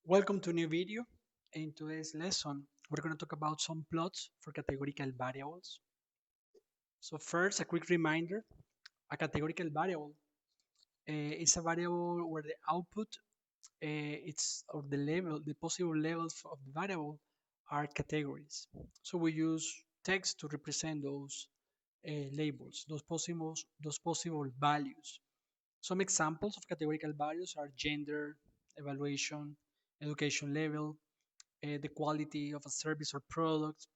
Welcome to a new video. In today's lesson, we're going to talk about some plots for categorical variables. So first, a quick reminder, a categorical variable is a variable where the output it's or the possible levels of the variable are categories. So we use text to represent those labels, those possible values. Some examples of categorical values are gender, evaluation, education level, the quality of a service or product.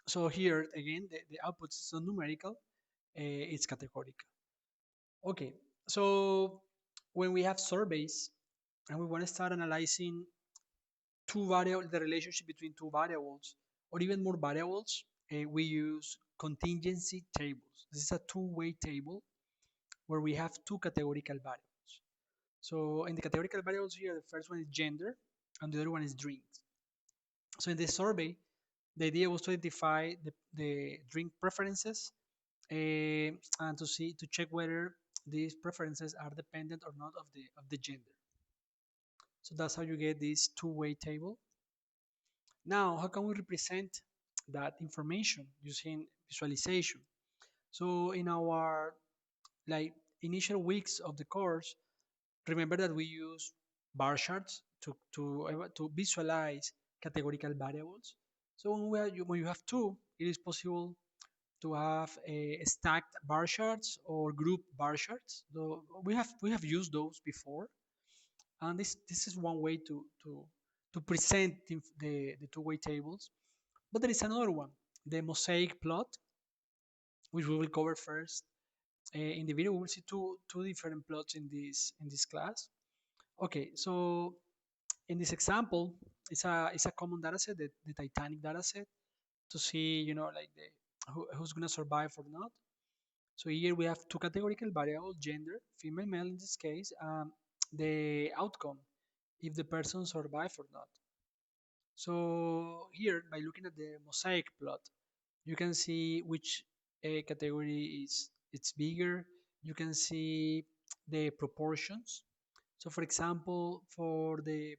So here again, the output is not numerical, it's categorical. Okay, so when we have surveys and we want to start analyzing the relationship between two variables or even more variables, we use contingency tables. This is a two-way table where we have two categorical variables. So in the categorical variables here, the first one is gender and the other one is drinks. So in this survey, the idea was to identify the drink preferences and to check whether these preferences are dependent or not of the gender. So that's how you get this two-way table. Now, how can we represent that information using visualization? So in our like initial weeks of the course, remember that we use bar charts to visualize categorical variables. So when you have two, it is possible to have a stacked bar charts or group bar charts. So we have used those before, and this is one way to present the two-way tables. But there is another one, the mosaic plot, which we will cover first. In the video, we will see two different plots in this class. Okay, so in this example, it's a common data set, the Titanic data set, to see like who's gonna survive or not. So here we have two categorical variables, gender, female, male in this case, the outcome, if the person survived or not. So here, by looking at the mosaic plot, you can see which category is it's bigger. You can see the proportions. So for example, for the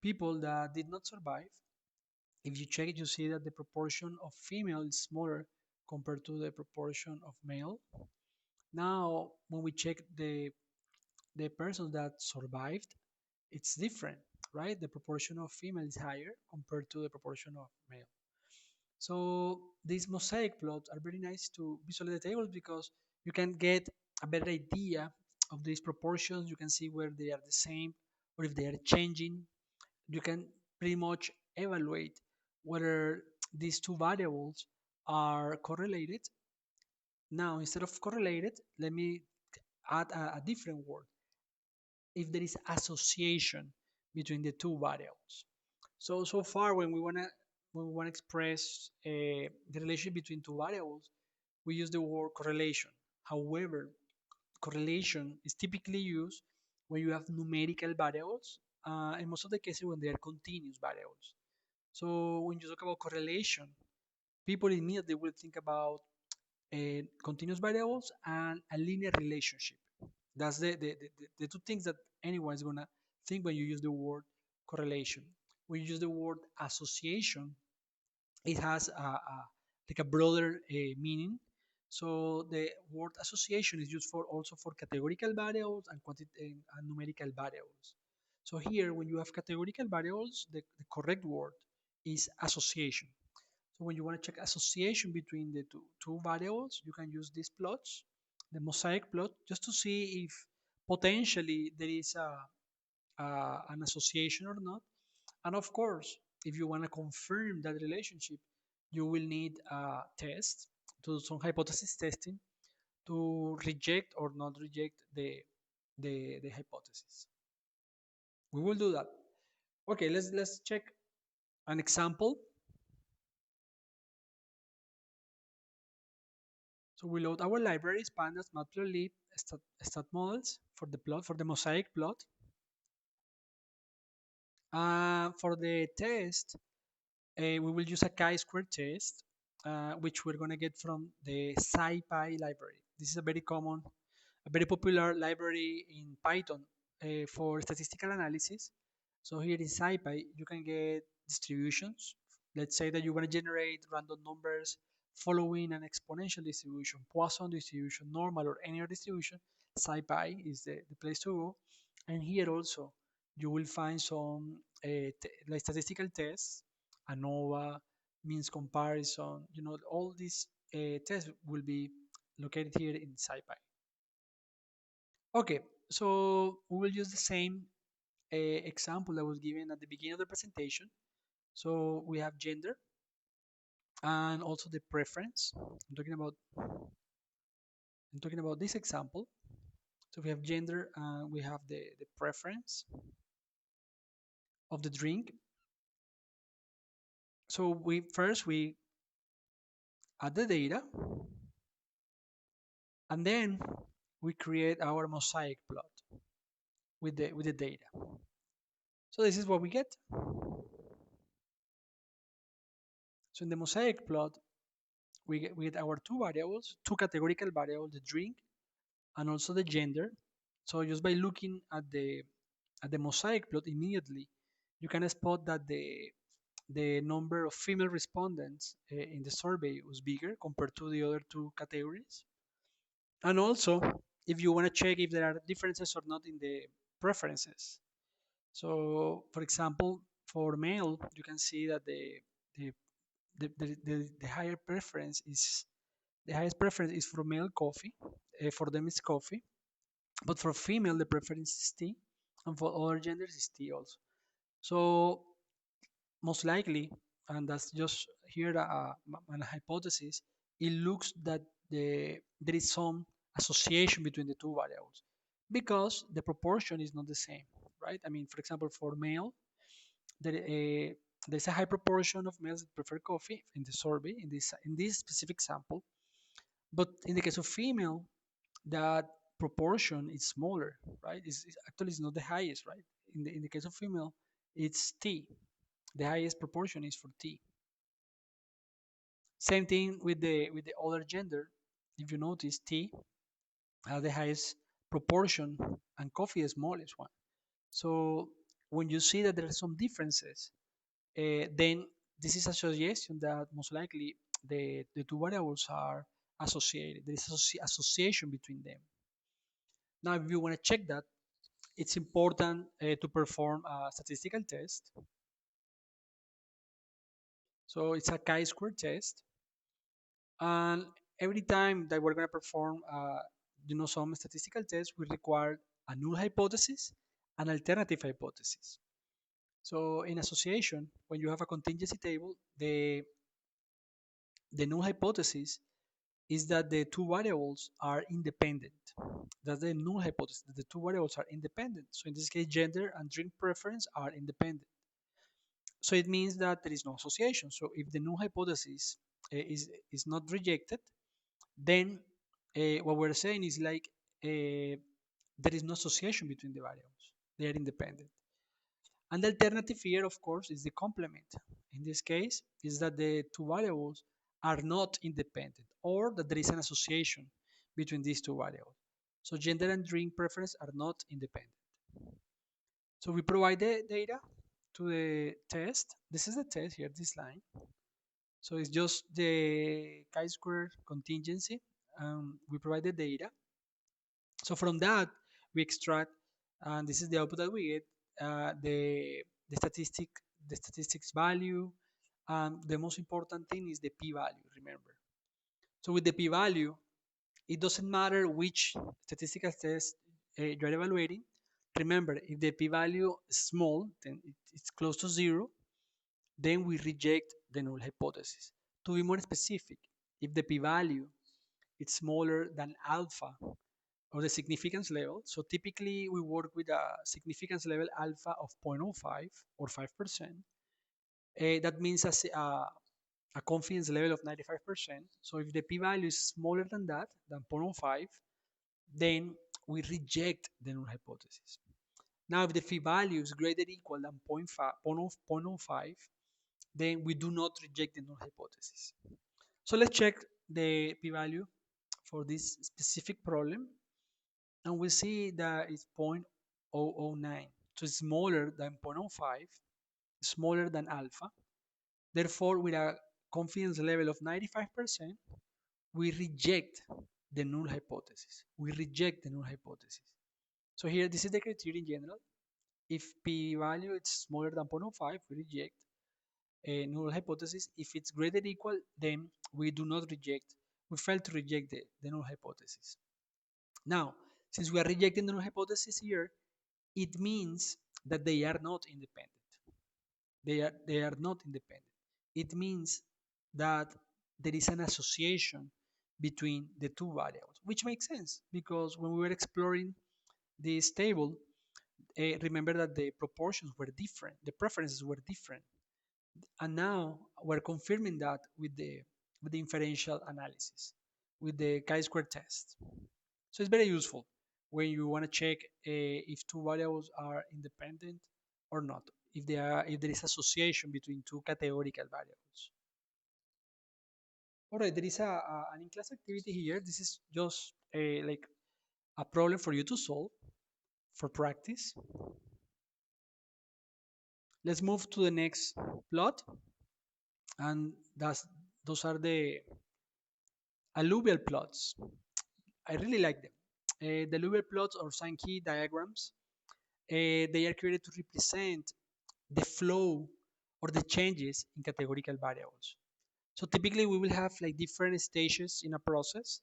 people that did not survive, if you check it, you see that the proportion of female is smaller compared to the proportion of male. Now, when we check the persons that survived, it's different, right? The proportion of female is higher compared to the proportion of male. So these mosaic plots are very nice to visualize the tables because you can get a better idea of these proportions. You can see where they are the same or if they are changing. You can pretty much evaluate whether these two variables are correlated. Now, instead of correlated, let me add a different word. If there is association between the two variables. So far, when we wanna express the relationship between two variables, we use the word correlation. However, correlation is typically used when you have numerical variables, in most of the cases when they are continuous variables. So when you talk about correlation, people immediately will think about continuous variables and a linear relationship. That's the two things that anyone is gonna think when you use the word correlation. When you use the word association, it has like a broader meaning. So the word association is used for also for categorical variables and numerical variables. So here, when you have categorical variables, the correct word is association. So when you want to check association between the two variables, you can use these plots, the mosaic plot, just to see if potentially there is an association or not. And of course, if you want to confirm that relationship, you will need a test to do some hypothesis testing to reject or not reject the hypothesis. We will do that. Okay, let's check an example. So we load our libraries, pandas, matplotlib, stat models for the plot, for the mosaic plot. For the test, we will use a chi-square test, which we're gonna get from the SciPy library. This is a very popular library in Python for statistical analysis. So here in SciPy, you can get distributions. Let's say that you want to generate random numbers following an exponential distribution, Poisson distribution, normal, or any other distribution. SciPy is the place to go. And here also, you will find some like statistical tests, ANOVA, means comparison. All these tests will be located here in SciPy. Okay, so we will use the same example that was given at the beginning of the presentation. So we have gender and also the preference. I'm talking about this example. So we have gender and we have the preference of the drink. So we add the data and then we create our mosaic plot with the data. So this is what we get. So in the mosaic plot, we get our two variables, two categorical variables, the drink and also the gender. So just by looking at the mosaic plot immediately, you can spot that the number of female respondents in the survey was bigger compared to the other two categories. And also, if you want to check if there are differences or not in the preferences. So, for example, for male, you can see that the the higher preference is the highest preference is for male coffee. For them, it's coffee. But for female, the preference is tea, and for other genders, is tea also. So most likely, and that's just here an hypothesis, it looks that there is some association between the two variables because the proportion is not the same, right? I mean, for example, for male, there's a high proportion of males that prefer coffee in the survey in this specific sample, but in the case of female, that proportion is smaller, right? Actually it's not the highest, right? In the case of female, it's tea. The highest proportion is for tea. Same thing with the other gender. If you notice, tea has the highest proportion and coffee the smallest one. So when you see that there are some differences, then this is a suggestion that most likely the two variables are associated. There is association between them. Now, if you want to check that, it's important to perform a statistical test. So it's a chi-square test, and every time that we're going to perform, some statistical tests, we require a null hypothesis, an alternative hypothesis. So in association, when you have a contingency table, the null hypothesis is that the two variables are independent. That's the null hypothesis, that the two variables are independent. So in this case, gender and drink preference are independent. So it means that there is no association. So if the null hypothesis is not rejected, then what we're saying is like there is no association between the variables. They are independent. And the alternative here, of course, is the complement. In this case, is that the two variables are not independent or that there is an association between these two variables. So gender and drink preference are not independent. So we provide the data to the test. This is the test here, this line. So it's just the chi-square contingency. We provide the data. So from that, we extract, and this is the output that we get, the statistics value. The most important thing is the p-value, remember. So with the p-value, it doesn't matter which statistical test you're evaluating. Remember, if the p-value is small, then it's close to zero, then we reject the null hypothesis. To be more specific, if the p-value is smaller than alpha or the significance level, so typically we work with a significance level alpha of 0.05 or 5%. That means a confidence level of 95%. So if the p-value is smaller than that, than 0.05, then we reject the null hypothesis. Now, if the p-value is greater or equal than 0.05, then we do not reject the null hypothesis. So let's check the p-value for this specific problem, and we see that it's 0.009. So it's smaller than 0.05, smaller than alpha. Therefore, with a confidence level of 95%, we reject the null hypothesis. We reject the null hypothesis. So here, this is the criteria in general. If p-value is smaller than 0.05, we reject a null hypothesis. If it's greater than equal, then we do not reject. We fail to reject the null hypothesis. Now, since we are rejecting the null hypothesis here, it means that they are not independent. They are not independent. It means that there is an association between the two variables, which makes sense because when we were exploring this table, remember that the proportions were different, the preferences were different, and now we're confirming that with the inferential analysis, with the chi-square test. So it's very useful when you want to check if two variables are independent or not, if there is association between two categorical variables. All right, there is an in-class activity here. This is just like a problem for you to solve for practice. Let's move to the next plot, and those are the alluvial plots. I really like them. The alluvial plots or Sankey diagrams, they are created to represent the flow or the changes in categorical variables. So typically we will have like different stages in a process,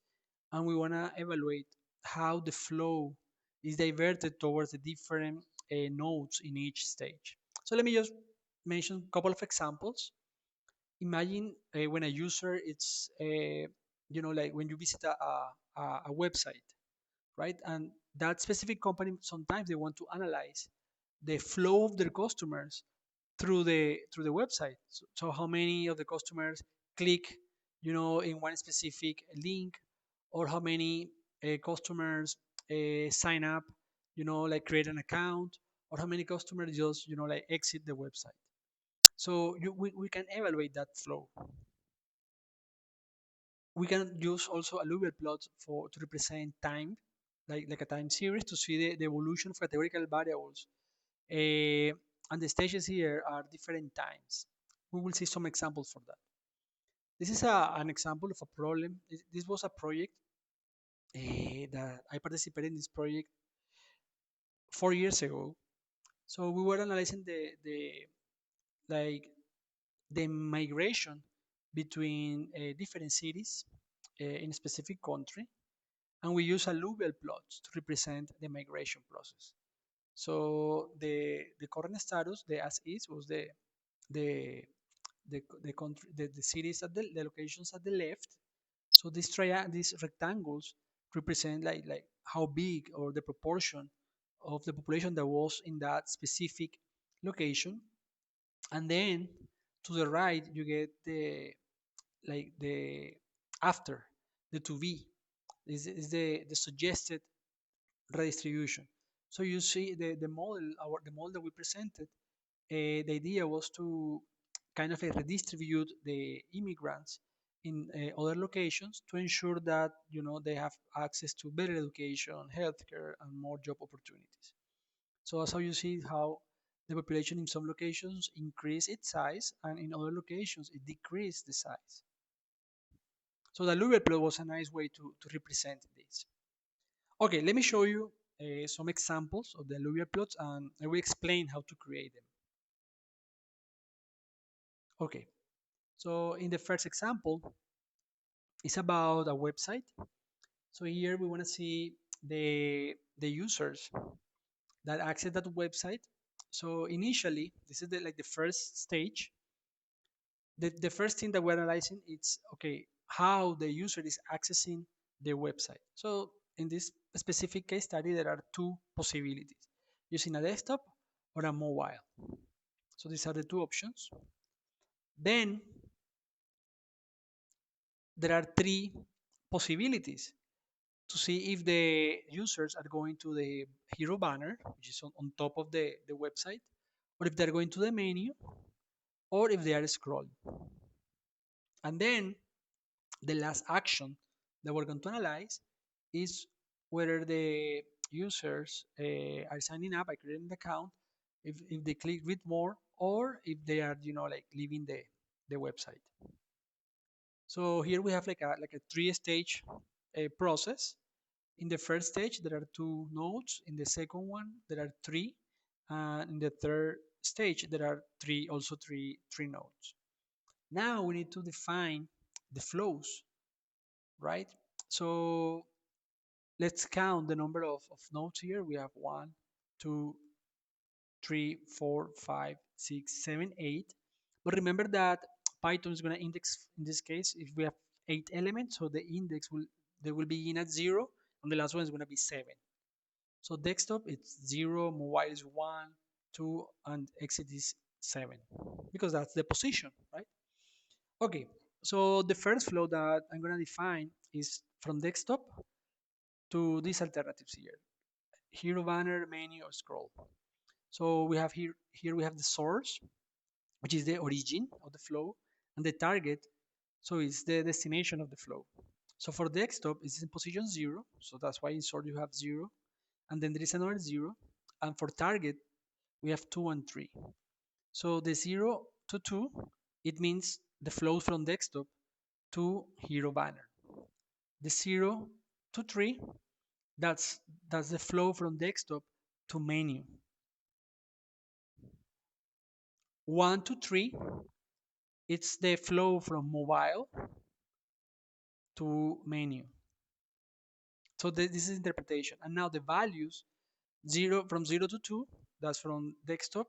and we want to evaluate how the flow is diverted towards the different nodes in each stage. So let me just mention a couple of examples. Imagine when a user, it's like when you visit a website, right? And that specific company, sometimes they want to analyze the flow of their customers through the website. So how many of the customers click, in one specific link, or how many customers sign up, like create an account, or how many customers just, like exit the website. So we can evaluate that flow. We can use also alluvial plots to represent time, like a time series, to see the evolution of categorical variables. And the stages here are different times. We will see some examples for that. This is an example of a problem. This was a project that I participated in this project 4 years ago. So we were analyzing like the migration between different cities in a specific country, and we use alluvial plots to represent the migration process. So the current status, the as is, was the the country, the cities at the locations at the left. So these rectangles represent like how big or the proportion of the population that was in that specific location. And then to the right you get the after, the to be is the suggested redistribution. So you see the model that we presented. The idea was to kind of redistribute the immigrants in other locations to ensure that they have access to better education, healthcare, and more job opportunities. So that's how you see how the population in some locations increase its size, and in other locations it decreased the size. So the Alluvial plot was a nice way to represent this. Okay, let me show you some examples of the alluvial plots, and I will explain how to create them. Okay, so in the first example, it's about a website. So here we want to see the users that access that website. So initially, this is like the first stage. The first thing that we're analyzing is, okay, how the user is accessing the website. So in this specific case study, there are two possibilities: using a desktop or a mobile. So these are the two options. Then there are three possibilities to see if the users are going to the hero banner, which is on top of the website, or if they're going to the menu, or if they are scrolling. And then the last action that we're going to analyze is whether the users are signing up, I created an account, if they click read more, or if they are, like leaving the website. So here we have like a three-stage process. In the first stage, there are two nodes. In the second one, there are three. And in the third stage, there are also three nodes. Now we need to define the flows, right? So let's count the number of nodes here. We have 1, 2, 3, 4, 5, 6, 7, 8. But remember that Python is going to index, in this case, if we have 8 elements, so the index they will begin at 0, and the last one is going to be 7. So desktop it's 0, mobile is 1, 2, and exit is 7, because that's the position, right? Okay, so the first flow that I'm going to define is from desktop to these alternatives here: hero, banner, menu, or scroll. So we have here we have the source, which is the origin of the flow, and the target, so it's the destination of the flow. So for desktop, it's in position 0, so that's why in source you have 0, and then there is another 0, and for target, we have 2 and 3. So the 0 to 2, it means the flow from desktop to hero banner. The 0 to 3, that's the flow from desktop to menu. 1 to 3, it's the flow from mobile to menu. So this is interpretation. And now the values, 0 to 2, that's from desktop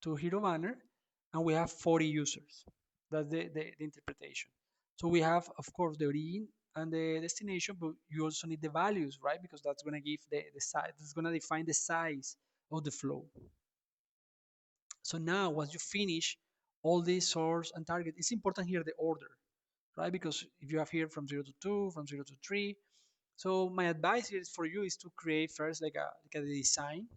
to hero banner, and we have 40 users. That's the interpretation. So we have, of course, the origin and the destination, but you also need the values, right? Because that's going to give the size, that's going to define the size of the flow. So now, once you finish all these source and target, it's important here the order, right? Because if you have here from 0 to 2, from 0 to 3, so my advice here is for you is to create first like a design.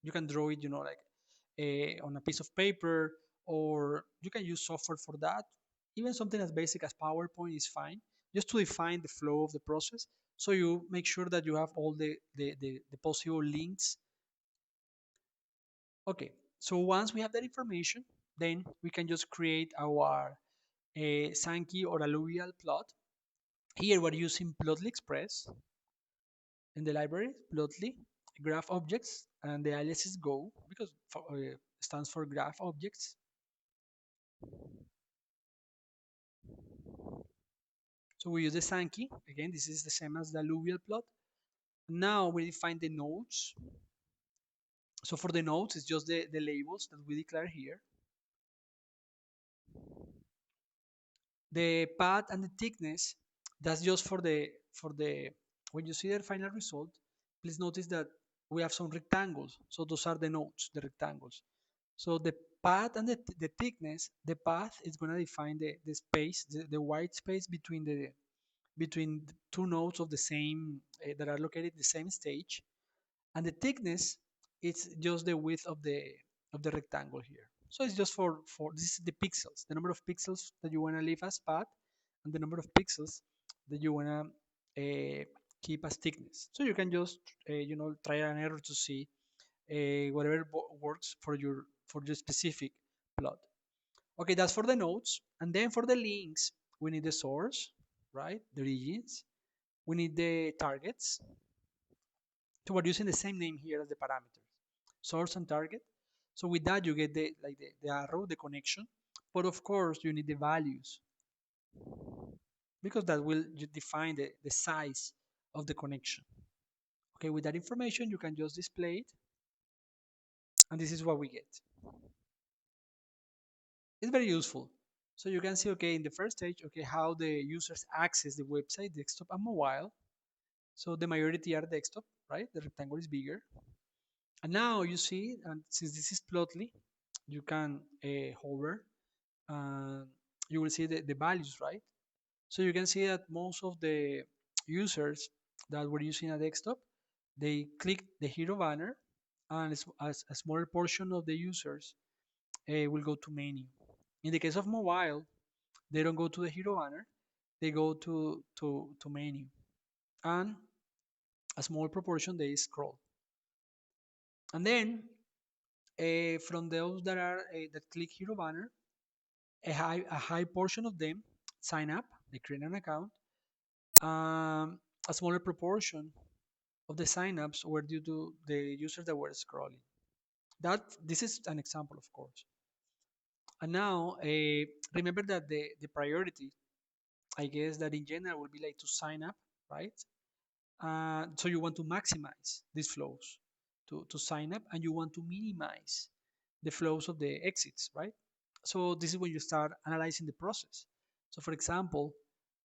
You can draw it, like on a piece of paper, or you can use software for that. Even something as basic as PowerPoint is fine, just to define the flow of the process. So you make sure that you have all the possible links. Okay, so once we have that information, then we can just create our Sankey or Alluvial plot. Here we're using Plotly Express in the library, Plotly, graph objects, and the alias is Go because stands for graph objects. So we use the Sankey. Again, this is the same as the alluvial plot. Now we define the nodes. So for the nodes, it's just the labels that we declare here. The path and the thickness, that's just for the when you see the final result, please notice that we have some rectangles. So those are the nodes, the rectangles. So the path and the thickness, the path is going to define the space, the white space between two nodes of the same that are located in the same stage, and the thickness it's just the width of the rectangle here. So it's just for this is the pixels, the number of pixels that you want to leave as path, and the number of pixels that you want to keep as thickness. So you can just try and error to see whatever works for your specific plot. Okay, that's for the nodes, and then for the links we need the source, right? The origins. We need the targets. So we're using the same name here as the parameters, source and target. So with that you get the arrow, the connection, but of course you need the values because that will define the size of the connection. Okay, with that information you can just display it, and this is what we get. It's very useful. So you can see, okay, in the first stage, okay, how the users access the website, desktop and mobile. So the majority are desktop, right? The rectangle is bigger. And now you see, and since this is Plotly, you can hover and you will see the values, right? So you can see that most of the users that were using a desktop, they click the hero banner, and a smaller portion of the users will go to menu. In the case of mobile, they don't go to the hero banner, they go to menu. And a small proportion they scroll. And then from those that are that click hero banner, a high portion of them sign up, they create an account. A smaller proportion of the signups were due to the users that were scrolling. That this is an example, of course. And now, remember that the priority, I guess, that in general would be like to sign up, right? So you want to maximize these flows to sign up, and you want to minimize the flows of the exits, right? So this is when you start analyzing the process. So for example,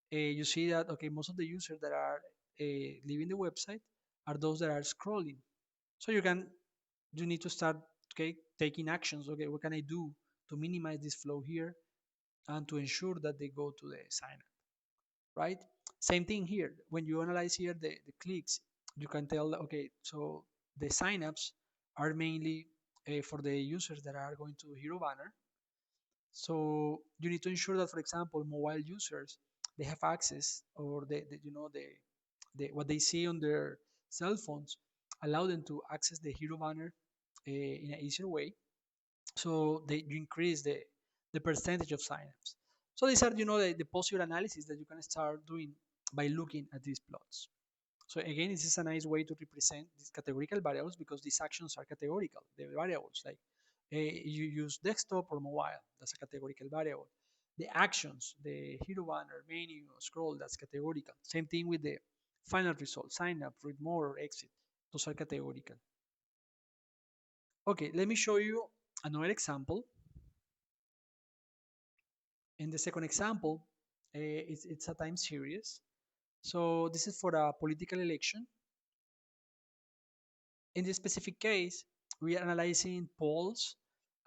you see that okay, most of the users that are leaving the website are those that are scrolling. So you need to start okay taking actions. Okay, what can I do to minimize this flow here and to ensure that they go to the sign up, right? Same thing here. When you analyze here the clicks, you can tell okay, so the signups are mainly for the users that are going to hero banner. So you need to ensure that, for example, mobile users they have access or the what they see on their cell phones allow them to access the hero banner in an easier way. So you increase the percentage of signups. So these are the possible analysis that you can start doing by looking at these plots. So again, this is a nice way to represent these categorical variables because these actions are categorical. The variables like you use desktop or mobile, that's a categorical variable. The actions, the hero banner, menu, scroll, that's categorical. Same thing with the final result, sign up, read more, or exit. Those are categorical. Okay, let me show you another example. In the second example, it's a time series. So this is for a political election. In this specific case, we are analyzing polls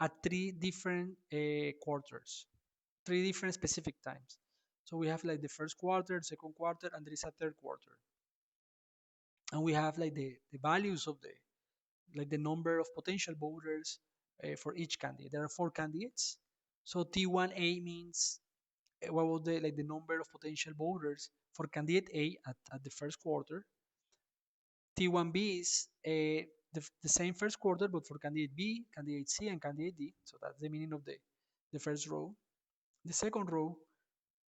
at three different quarters, three different specific times. So we have like the first quarter, second quarter, and there is a third quarter. And we have like the values of the number of potential voters for each candidate. There are four candidates. So T1A means what was the number of potential voters for candidate A at the first quarter. T1B is the same first quarter, but for candidate B, candidate C, and candidate D. So that's the meaning of the first row. The second row,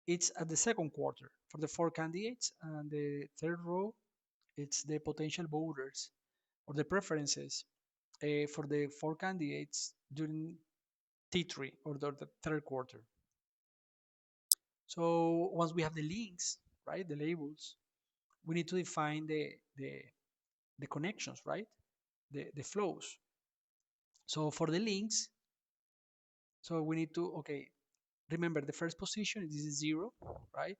it's at the second quarter for the four candidates, and the third row, it's the potential voters or the preferences for the four candidates during T3 or the third quarter. So once we have the links, right, the labels, we need to define the connections, right, the flows. So for the links, so we need to okay remember the first position this is 0, right?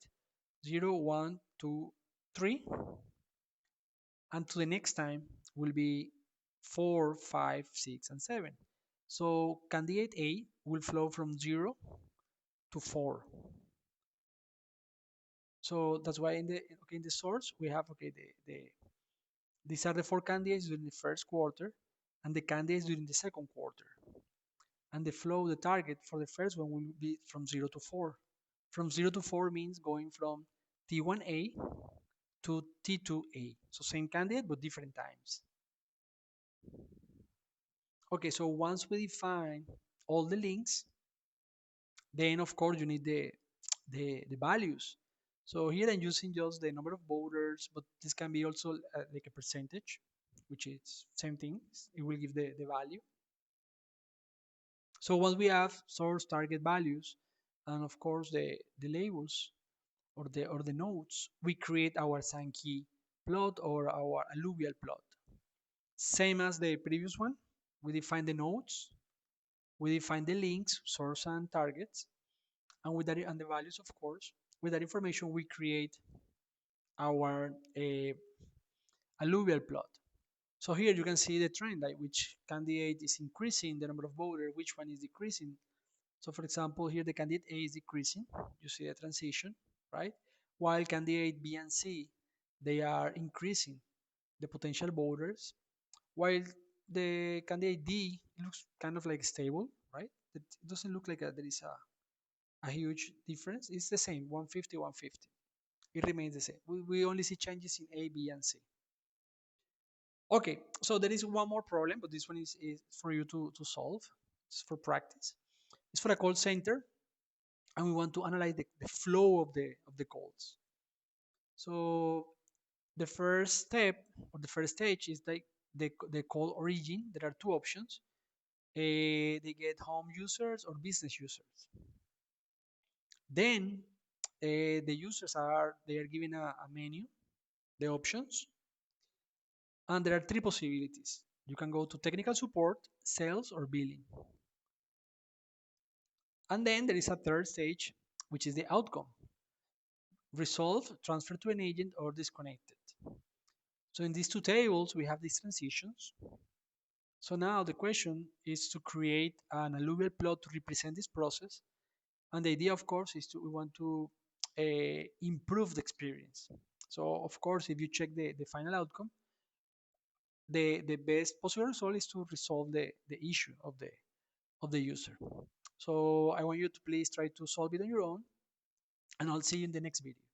0, 1, 2, 3, and to the next time will be 4, 5, 6, and 7. So candidate A will flow from 0 to 4. So that's why in the source we have okay these are the four candidates during the first quarter and the candidates during the second quarter. And the flow, the target for the first one will be from 0 to 4. From 0 to 4 means going from T1A to T2A. So same candidate, but different times. Okay, so once we define all the links, then of course you need the values. So here I'm using just the number of voters, but this can be also like a percentage, which is same thing. It will give the value. So once we have source target values, and of course the labels or the nodes, we create our Sankey plot or our alluvial plot. Same as the previous one, we define the nodes, we define the links, source and targets, and with that and the values, of course. With that information, we create our alluvial plot. So here you can see the trend, like which candidate is increasing the number of voters, which one is decreasing. So for example, here the candidate A is decreasing. You see the transition, right? While candidate B and C, they are increasing the potential voters, while the candidate D looks kind of like stable, right? It doesn't look like there is a huge difference. It's the same, 150, 150. It remains the same. We only see changes in A, B, and C. Okay, so there is one more problem, but this one is for you to solve. It's for practice. It's for a call center, and we want to analyze the flow of the calls. So the first step or the first stage is like the call origin. There are two options. They get home users or business users. Then the users are given a menu, the options, and there are three possibilities. You can go to technical support, sales, or billing. And then there is a third stage, which is the outcome. Resolve, transfer to an agent, or disconnected. So in these two tables, we have these transitions. So now the question is to create an alluvial plot to represent this process. And the idea, of course, is we want to improve the experience. So of course, if you check the final outcome, the best possible result is to resolve the issue of the user. So I want you to please try to solve it on your own, and I'll see you in the next video.